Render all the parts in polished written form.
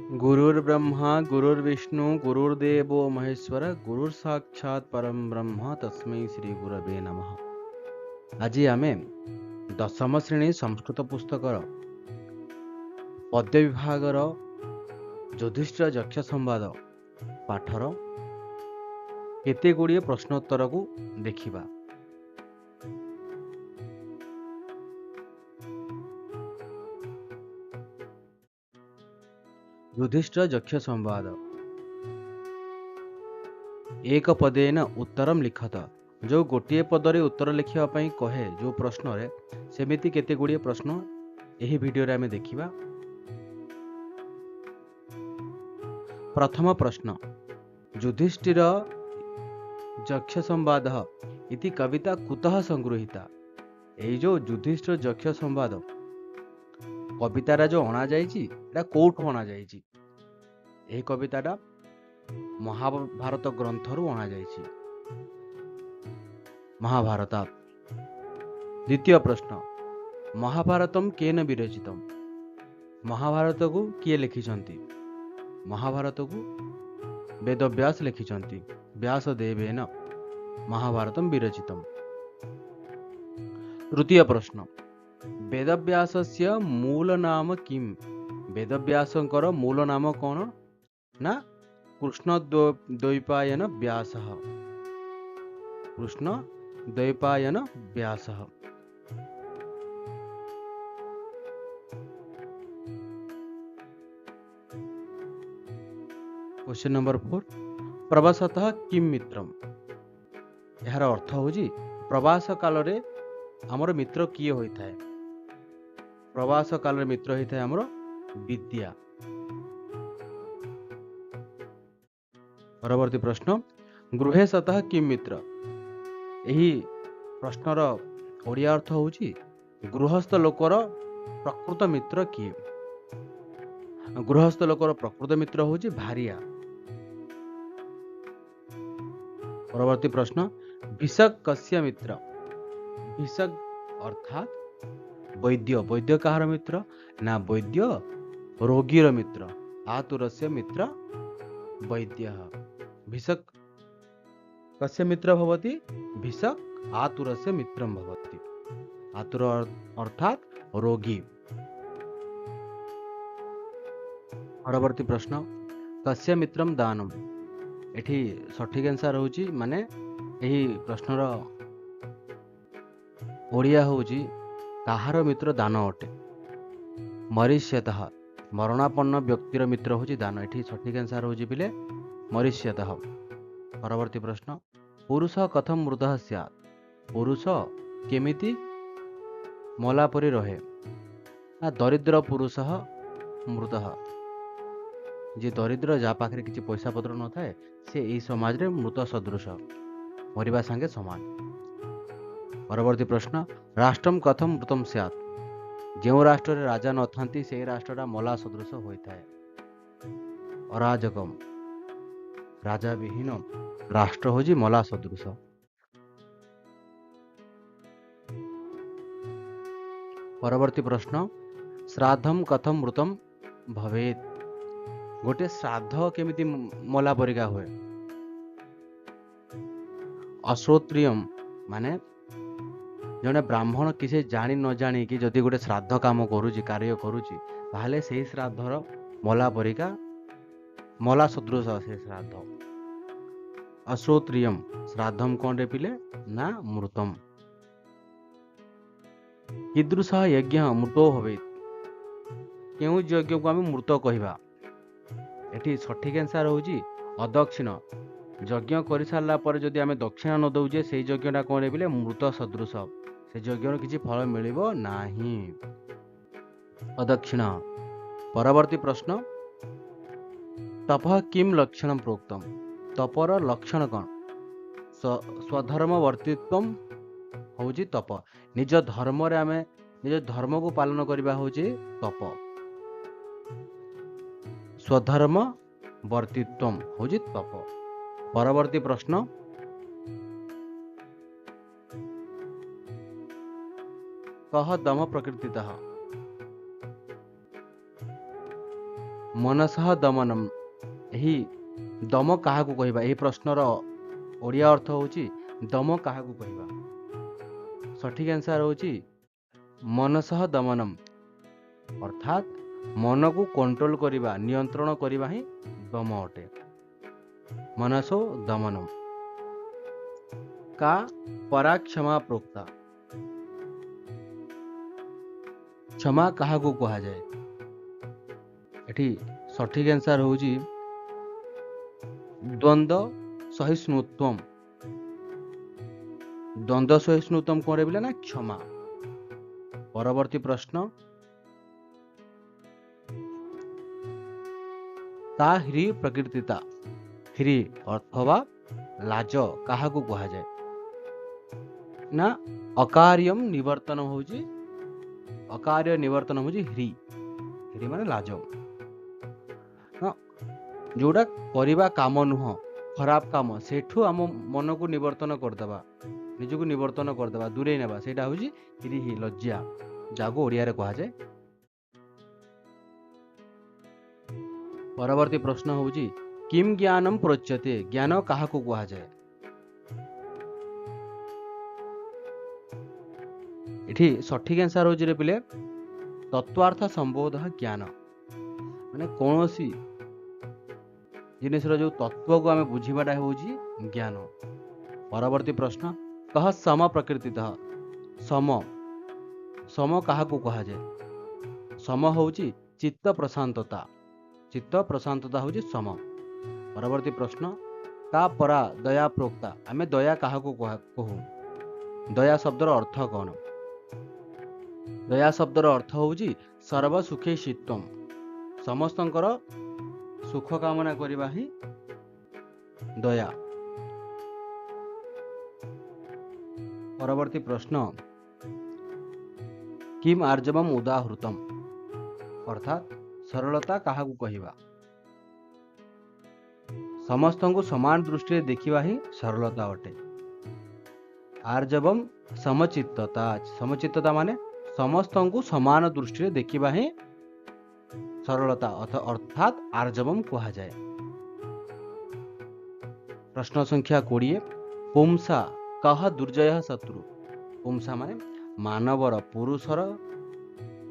गुरुर्ब्रह्मा गुरुर्विष्णु गुरुर्देवो महेश्वर गुरुर साक्षात परम ब्रह्म तस्मै श्री गुरवे नमः। आज आमे दशम श्रेणी संस्कृत पुस्तकर पद्य विभागर युधिष्ठिर यक्ष संवाद पाठर केते गुड़िए प्रश्नोत्तर को देखिबा। युधिष्ठिर यक्ष संवाद एक पदेन उत्तरम लिखत। जो गोटे पदरे उत्तर लिखिबा पई कहे जो प्रश्न रे सेमिति केते गुड़िए प्रश्न एही वीडियो रे आमे देखिबा। प्रथम प्रश्न, युधिष्ठिर यक्ष संवाद इति कविता कुतः संगृहीता। एई जो युधिष्ठिर यक्ष संवाद कवितारा जो अणा जाइछि एटा कोठु अणा जाइछि। एही कविताटा महाभारत ग्रंथरु अणा जाइछि। महाभारत। द्वितीय प्रश्न, महाभारतम केन विरचितम। महाभारत को किए लिखिछंती। महाभारत को वेदव्यास लिखिछंती। व्यासदेवेन महाभारतम विरचितम। तृतीय प्रश्न, वेदव्यासस्य मूल नाम किम। वेदव्यासंकर मूल नाम कौन ना कृष्ण द्वैपायन व्यासः। कृष्ण द्वैपायन व्यासः। क्वेश्चन नंबर 4, प्रवासतः किम मित्रम। यार अर्थ होजी प्रवास काल रे हमर मित्र किए होता है। प्रवास काल रे मित्र होता है हमर विद्या। परवर्ती प्रश्न, गृहे सतः किम मित्र। यही प्रश्नर ओडिया अर्थ होची गृहस्थ लोकर प्रकृत मित्र किए। गृहस्थ लोकर प्रकृत मित्र होची भारिया। परवर्ती प्रश्न, भिषक कस्य मित्र। भिषक अर्थात वैद्य। वैद्य कहार मित्र ना वैद्य रोगीर मित्र। आतुरस्य मित्र वैद्य। भिषक कस्य मित्र भवति। भिषक आतुरस्य मित्रं भवति। आतुर अर्थात रोगी। परवर्ती प्रश्न, कस्य मित्रम दानम। एठी सठिक आंसर होची माने एही प्रश्नर ओडिया होची काहार मित्र दान अटे। मरीष्यतः मरणापन्न व्यक्तिर मित्र होची दान। एठी सठिक आंसर होची बिले मरीष्यतः। परवर्ती प्रश्न, पुरुष कथम मृतः स्यात्। पुरुष केमिति मला परि रहे ना दरिद्र पुरुष मृतः। जे दरिद्र जा पाखरे किछि पैसा पत्र न थाए से एही समाज रे मृत सदृश मरिबा संगे समान। परवर्ती प्रश्न, राष्ट्रम कथम मृतम स्यात्। जो राष्ट्र रे राजा न थांती से राष्ट्रटा मला सदृश होइथाए। अराजकम राजा विहीन राष्ट्र होजी मला सदृश। परवर्ती प्रश्न, श्राद्धम कथम मृतम भवेत्। गोटे श्राद्ध केमिति मला परिका हुए। अश्रोत्रियम माने जने ब्राह्मण किसी जानी न जानी कि जदि गोटे श्राद्ध काम करुची कार्य करुची ताहले सेही श्राद्धर मला परिका मला सदृश से श्राद्ध। अश्रोत्रियम श्राद्धम कौन रे पिले ना मृतम। कीदृश यज्ञ मृतो भवेत्। केउ यज्ञ को आम मृत कहवा। एठी सठिक आंसर होची अदक्षिण। यज्ञ कर सारा पर जदि आम दक्षिणा न दौचे से यज्ञटा कौन रे पिले मृत सदृश। से यज्ञ किसी फल मिलिबो नाही। अदक्षिण। परवर्ती प्रश्न, तपः किम लक्षण प्रोक्तम। तपर लक्षण कौन। स्वधर्म वर्तित्वम होची तप। निज धर्म रे आमे निज धर्म को पालन करबा होची तप। स्वधर्म वर्तित्वम होची तप। परवर्ती प्रश्न, कह दम प्रकृतितः। मनसः दमनम ଏହି ଦମ କାହାକୁ କହିବା? ଏହି ପ୍ରଶ୍ନର ଓଡ଼ିଆ ଅର୍ଥ ହେଉଛି ଦମ କାହାକୁ କହିବା? ସଠିକ୍ ଆନ୍ସର ହେଉଛି मनसः दमनम, अर्थात मन को कंट्रोल करिबा, नियंत्रण करिबा ही दम अटे। मनसो दमनम। का परा क्षमा प्रोक्ता, क्षमा काहाकू कहा जाए? एठी सठिक आंसर होउची द्वंद्व सहिष्णुत्वम। द्वंद्व सहिष्णुत्वम कोन रे बिले ना क्षमा। परवर्ती प्रश्न, ता ह्री प्रकृतिता, ह्री अथवा लाज काहाकू कहा जाए? ना अकार्यम निवर्तन होउची, अकार्य निवर्तन होउची ह्री। ह्री माने लाज। ना जोड़ा करिबा काम नुह, खराब काम, सेठू आम मन को निवर्तन करदेबा, निजको निवर्तन करदेबा, दूरे नेबा, सेटा होउची ह्री ही लज्जा, जागो ओडिया रे कहा जाए। परवर्ती प्रश्न होउची किम ज्ञानम प्रोच्यते, ज्ञान काहाकू कहा जाए? एठी सठिक आंसर होउची रे पिले तत्वार्थ संबोध ज्ञान, माने कोनोसी जिनिसर जो तत्व को आमे बुझीबाटा होउची ज्ञान। परवर्ती प्रश्न, कह सम प्रकृतितः, सम, सम काहाकू कहा जाए? सम होउची चित्त प्रशांतता, चित्त प्रशांतता होउची सम। परवर्ती प्रश्न, का परा दया प्रोक्ता, आमे दया काहाकू कहू? दया शब्दर अर्थ कौन? दया शब्दर अर्थ होउची सर्व सुखे शीतम, समस्तंकर सुख कामना करिबा ही दया। परवर्ती प्रश्न, किम आर्जवम उदाहृतम, अर्थात सरलता काहाकू कहिबा? समस्तंकु समान दृष्टि देखिबा ही सरलता अटे। आर्जवम समचित्तता, समचित्तता माने समस्तंकु समान दृष्टि देखिबा ही सरलता, अर्थात आर्जवम कहा जाए। प्रश्न संख्या 20, पुंसा कह दुर्जय शत्रु, पुंसा माने मानवर पुरुषर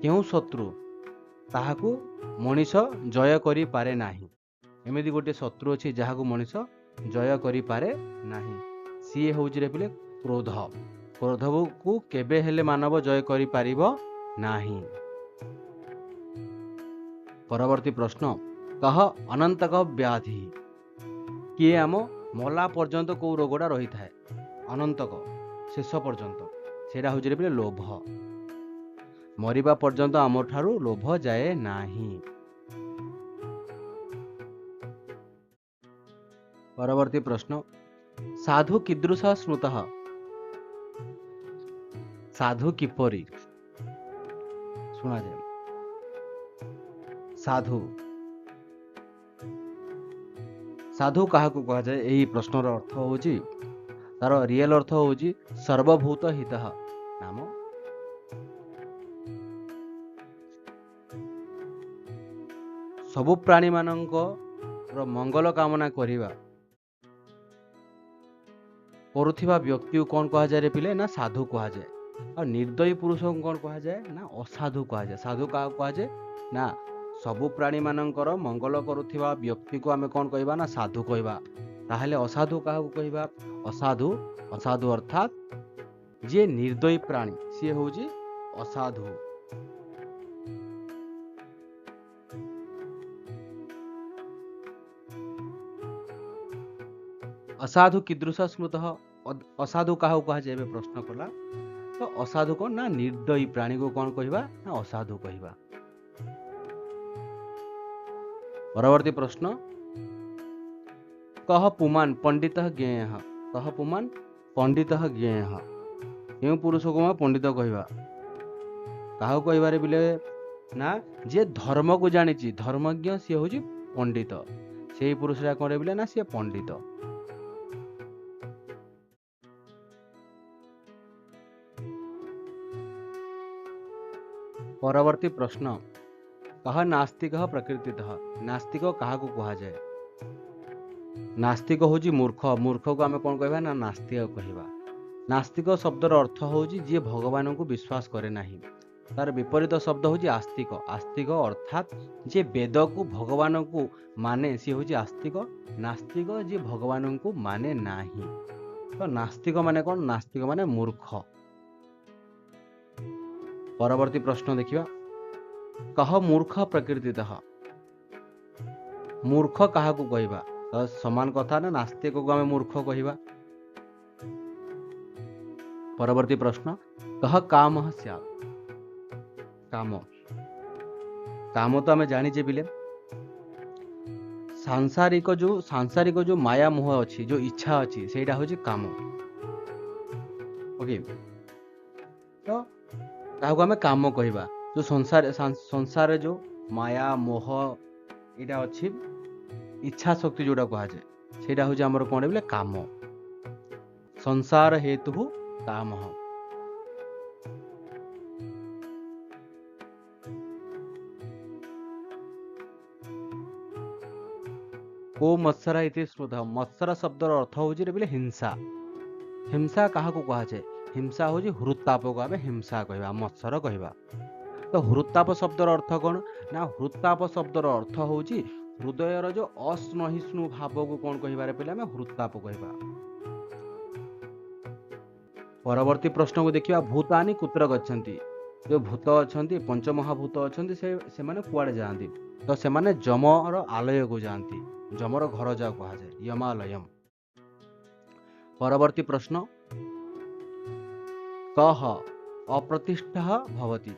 केउ शत्रु ताहाकू मनीष जय करि पारे नाही। एमिति गोटे शत्रु अछि जहाकू मनीष जय करि पारे नाही, सी होउची रे पिले क्रोध। क्रोध को केबे हेले मानव जय करि पारिबो नाही। परवर्ती प्रश्न, कह अनंतक व्याधि, किए आम मला पर्यंत को रोगटा रही थाए? अनंतक शेष पर्यंत, सेटा होउची रे पिले लोभ। मरिबा पर्यंत आम ठारू लोभ जाए नाही। परवर्ती प्रश्न, साधु कीदृश स्मृतः, साधु किपरि सुना जाए? साधु, साधु काहाकू कहा जाए? यही प्रश्नर अर्थ होउची, तार रियल अर्थ होउची सर्वभूत हितः, नाम सबु प्राणी मानक मंगल कामना करिबा करुथिबा व्यक्ति को कौन कहा जाए रे पिले? ना साधु कहा जाए। और निर्दयी पुरुष को कौन कहा जाए? ना असाधु कहा जाए। साधु का कहा जाए? ना सबु प्राणी मानकर मंगल करुथिबा व्यक्ति को आमे कौन कहबा? ना साधु कहबा। ताहले असाधु काहाकू कहबा? असाधु, असाधु अर्थात जे निर्दयी प्राणी सी होउची असाधु। असाधु कीदृश स्मृतः, असाधु काहाकू कहा जाए? प्रश्न कला तो असाधु कौन? ना निर्दयी प्राणी को कौन कहबा? ना असाधु कहबा। परवर्ती प्रश्न, कह पुमान पंडितः ज्ञेयः, कह पुमान पंडितः ज्ञेयः, केउ पुरुष को पंडित कहबा? काहाकू कहबा रे बिले? ना जे धर्म को जानिची, धर्मज्ञ सी होउची पंडित, सेही पुरुषरा कोन रे बिले? ना सी पंडित। परवर्ती प्रश्न, कह नास्तिक प्रकृतितः नास्तिक क्या कहा जाए नास्तिक हूँ मूर्ख मूर्ख को आम कौन कह ना नास्तिक कहवा नास्तिक शब्दर अर्थ हूँ जी भगवान को विश्वास करे नहीं तार विपरीत शब्द हूँ आस्तिक आस्तिक अर्थात जे वेद को भगवान को माने सी हूँ आस्तिक नास्तिक जी भगवान को माने नाही तो नास्तिक माने कौन नास्तिक माने मूर्ख परवर्ती प्रश्न देखिए कह मूर्ख प्रकृतितः मूर्ख क्या कहवा तो समान कथा ना नास्तिक को आम मूर्ख कहवा परवर्ती प्रश्न कह काम स्यात् काम काम तो आम जानी बिले सांसारिक जो माया मोह अच्छी जो इच्छा अच्छी से काम ओके तो आम काम कहवा जो संसार जो माया मोह यहाँ अच्छी इच्छा शक्ति जोड़ा कह जाए से आमर कौन बोले काम संसार हेतु काम को मत्सरा इति स्मृतः मत्सर शब्दर अर्थ हूँ बोले हिंसा हिंसा क्या कह जाए हिंसा हूँ हृत्ताप को आम हिंसा कहवा मत्सर कहवा तो हृत्ताप शब्दर अर्थ कौन ना हृत्ताप शब्दर अर्थ हूँ हृदयर जो असहिष्णु भाव को कौन कह पे आम हृत्ताप कहवा परवर्ती प्रश्न को देखिए भूतानि कुत्र गच्छन्ति जो भूत अच्छा पंचमहाभूत अच्छा से माने कुआड़े जाती तो से माने जमर आलय को जाती जमर घर जा कह जाए यमालयम परवर्ती प्रश्न कह अप्रतिष्ठा भवति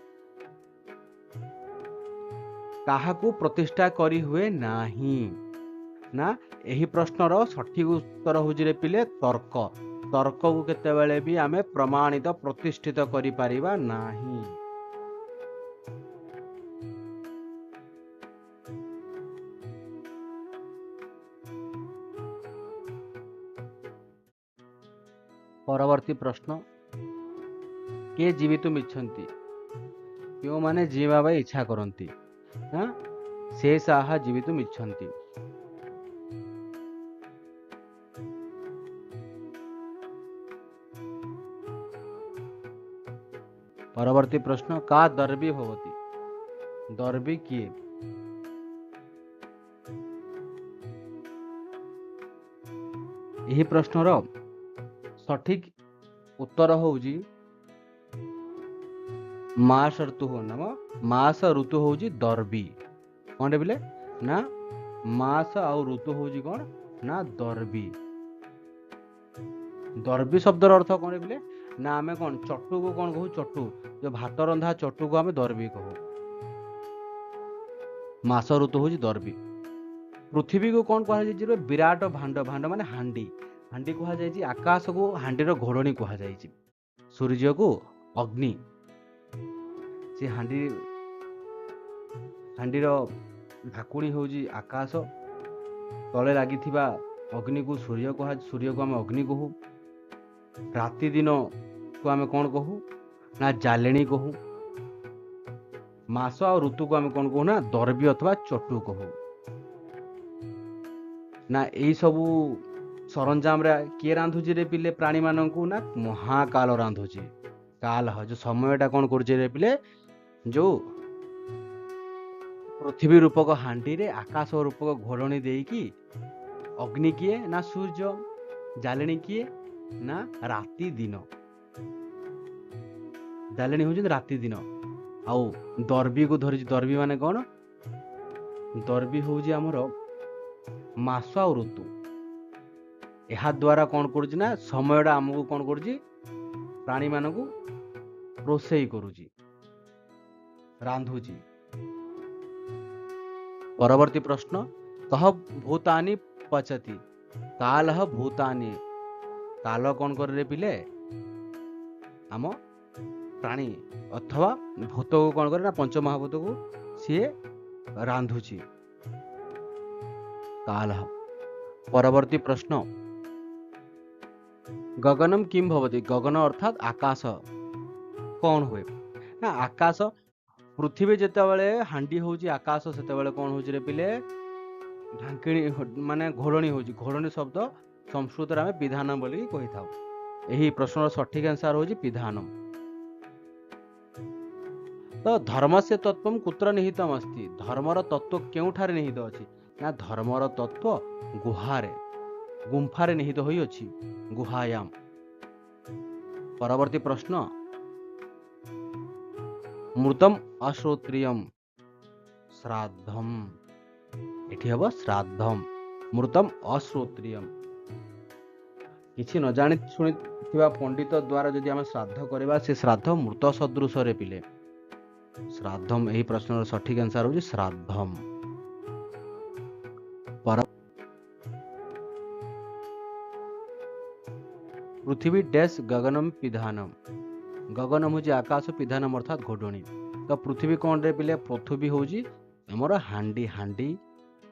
काहाकू प्रतिष्ठा करी हुए नाही ना यही प्रश्नर सठिक उत्तर हुजिरे पिले तर्क तर्क को केतेबेले भी आमे प्रमाणित प्रतिष्ठित करि परिबा नाही परवर्ती प्रश्न के जीवितुम इच्छन्ति क्यों माने जीवा भाई इच्छा करती से साहा जीवितुम इच्छन्ति परवर्ती प्रश्न का दर्बी भवति दर्बी किए यही प्रश्नर सठिक उत्तर होउजी मास ऋतु हो नाम मास ऋतु होउजी दर्बी कौन बोले ना मास आउ ऋतु होउजी कौन ना दर्बी दर्बी शब्दर अर्थ कौन बोले ना आमे कौन चटू को कौन कहू चटू जो भात रंधा चटू को आमे दर्बी कहू मास ऋतु होउजी दर्बी पृथ्वी को कौन कहा जाय विराट भांड भांड माने हांडी हांडी कहा जाय आकाश को हांडीर घोड़णी कहा जाय सूर्य को अग्नि से हांडीर ढाकुणी होउजी आकाश तले लगी अग्नि को सूर्य को आम अग्नि कहू राति दिन को आम कौन कहू ना जालेणी कहू मास और ऋतु को आम कौन कहू ना दर्बी अथवा चटू कहू ना यही सबू सरंजाम रे किए रांधुची रे पिले प्राणी मानू ना महाकाल रांधुची काल जो समयटा कौन कर पिले जो पृथ्वी रूपक हांडी रे आकाश रूपक घोड़णी देकी अग्नि किए ना सूर्य जालेणी किए ना राति दिन जालेणी हूँ राति दिन आउ दर्बी को धरी दर्बी माने कौन दर्बी हूँ आमर मास आ ऋतु यह द्वारा कौन कर समयटा आमको कौन कर प्राणी मान को रोषेई करुची रांधुची परवर्ती प्रश्न कह भूतानि पचती काल भूतानि काल कौन कर पिले आम प्राणी अथवा भूत को कौन करे ना पंचमहाभूत को सी रांधुची काल परवर्ती प्रश्न गगनम किम भवति गगन अर्थात आकाश कौन हुए ना आकाश पृथ्वी जेतेबेले हांडी होउची आकाश सेतेबेले कोन होउची रे पिले ढांकिणी माने घोड़णी होउची घोड़णी शब्द संस्कृत रे पिधानम बोली कहि थाउ एही प्रश्नर सठिक आंसर होउची पिधानम। तो धर्मस्य तत्वम कुत्र निहितम अस्ति धर्मर तत्व केउठारे निहित अछि ना धर्मर तत्व गुहारे गुंफारे निहित होई अछि गुहायाम। परवर्ती प्रश्न मृतम अश्रोत्रियम श्राद्धम एठी हबो श्राद्धम मृतम अश्रोत्रियम किछि न जानि सुनि थिबा पंडित द्वारा जदि हम श्राद्ध करबा से श्राद्ध मृत सदृश रे पिले श्राद्धम एही प्रश्नर सठिक आंसर होछि श्राद्धम। पर पृथ्वी डैश गगनम पिधानम गगनम होछि आकाश पिधानम अर्थात घोड़णी तो पृथ्वी कोन रे पिले पृथ्वी होछि हमर हांडी हांडी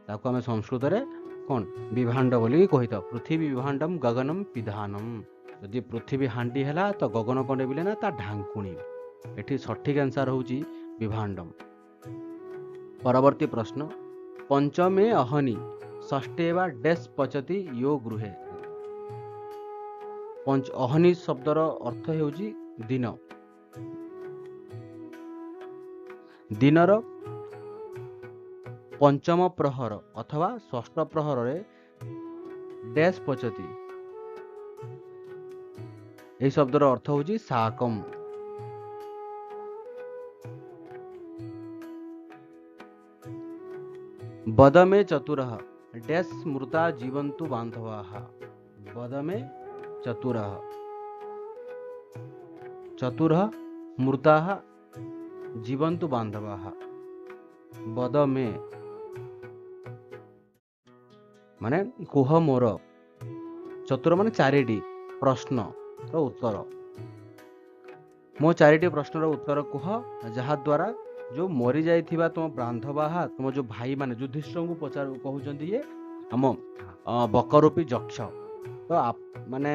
ताको हम संस्कृत रे कोन विभांड बोली कहिता पृथ्वी विभांडम गगनम पिधानम यदि पृथ्वी हांडी हैला तो गगन कोन रे पिले ना ता ढांकुणी एठी सठिक आंसर होछि विभांडम। परवर्ती प्रश्न पंचमे अहनि षष्ठे वा डैश पचति यो गृहे पंच अहनि शब्दर अर्थ हेउछि दिन दिनर पंचम प्रहर अथवा षष्ठ प्रहर रे डैश पचति एही शब्दर अर्थ होछि साकम। बदमे चतुरः डैश मृता जीवन्तु बान्धवाः बदमे चतुरः चतुरः मृताः जीवन्तु बान्धवाः बदमे माने कुह मोर चतुर माने चारिटी प्रश्न रो उत्तर मो चारिटी प्रश्न रो उत्तर कुह जहा द्वारा जो मरी जाइथिबा तुम बांधवाहा तुम जो भाई माने युधिष्ठिर को पचार कहउचंदी ये हम बकरूपी यक्ष तो आप माने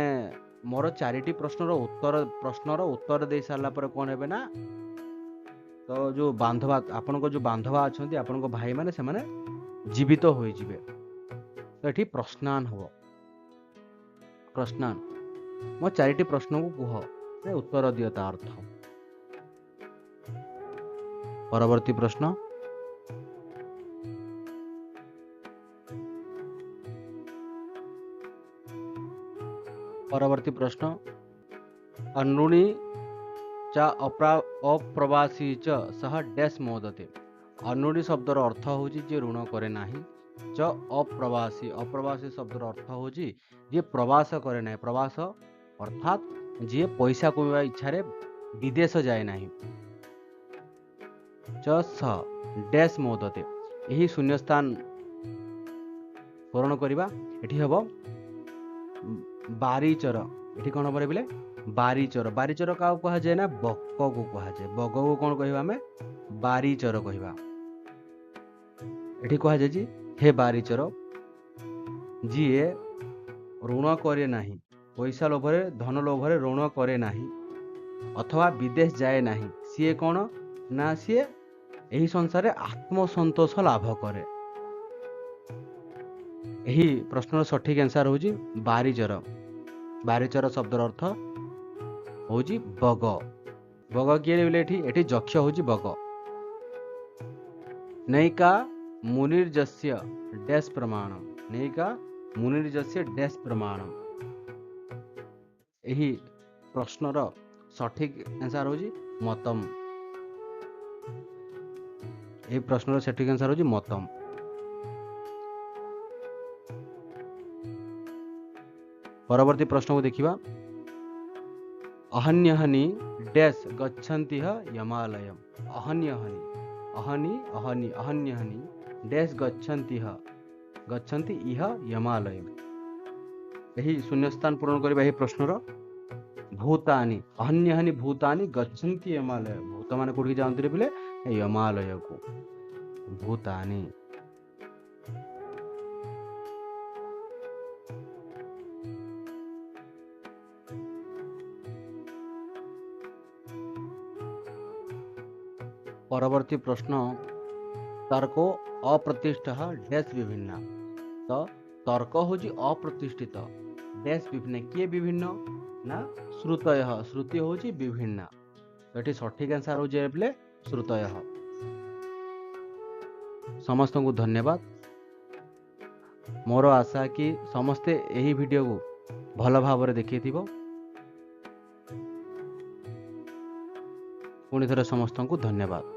मोर चारिटी प्रश्न रो उत्तर दे सारला पर कोन हेबे ना तो जो बांधवा आपन को जो बांधवा अछंती आपन को भाई माने से माने जीवित होई जिवे तो एठी प्रश्नान हबो प्रश्नान मो चारिटी प्रश्न को कुह से उत्तर दियो ता अर्थ। परवर्ती प्रश्न परवर्ती प्रश्न अनृणी च अप्रवासी च सह डैश मोदते अनृणी शब्दर अर्थ होछि जे ऋण करे नाही च अप्रवासी अप्रवासी शब्दर अर्थ होछि जे प्रवास करे नाही प्रवास अर्थात जे पैसा कमाइबा इच्छा रे विदेश जाए नाही च स डैश मोदते एही शून्य स्थान पूरण करिबा एठी हबो बारीचर एठी कोन हबो रे बिले बारीचर बारीचर का कहा जाए ना बक को कहा जाए बग को कोन कहिबा हमें बारीचर कहिबा एठी कहा जाय जी हे बारीचर जीए ऋण करे नाही पैसा लोभरे धन लोभरे ऋण करे नाही अथवा विदेश जाए नाही सीए कोन ना सीए एही संसार आत्मसंतोष लाभ करे एही प्रश्नर सठिक आंसर होजी बारीचर बारीचर शब्दर अर्थ होजी बग बग किए बोले एठी यक्ष होजी बग नैका मुनिर्जस्य डैश प्रमाणम नैका मुनिर्जस्य डैश प्रमाणम एही प्रश्नर सठिक आंसर होजी मतम एही प्रश्नर सठिक आंसर होजी मतम। परवर्ती प्रश्न को देखिबा अहन्यहनि डैश गच्छन्ति यमालयम अहन्यहनि अहनि अहनि अहन्यहनि डैश गच्छन्ति इह यमालयम एही शून्य स्थान पूरण करिबा एही प्रश्नर भूतानि अहन्यहनि भूतानि गच्छन्ति यमालय भूत माने कोठी जानते रे बिले यमालय को भूतानि। परवर्ती प्रश्न तर्को अप्रतिष्ठ डैश विभिन्न। तो तर्क हूँ अप्रतिष्ठित डैश विभिन्न किए विभिन्न ना श्रुतय श्रुति हूँ विभिन्न। तो ये सठिक आंसर हो श्रुतय। समस्त को धन्यवाद। मोर आशा कि समस्ते यही वीडियो को भल भाव देखी पुणी थे समस्त को धन्यवाद।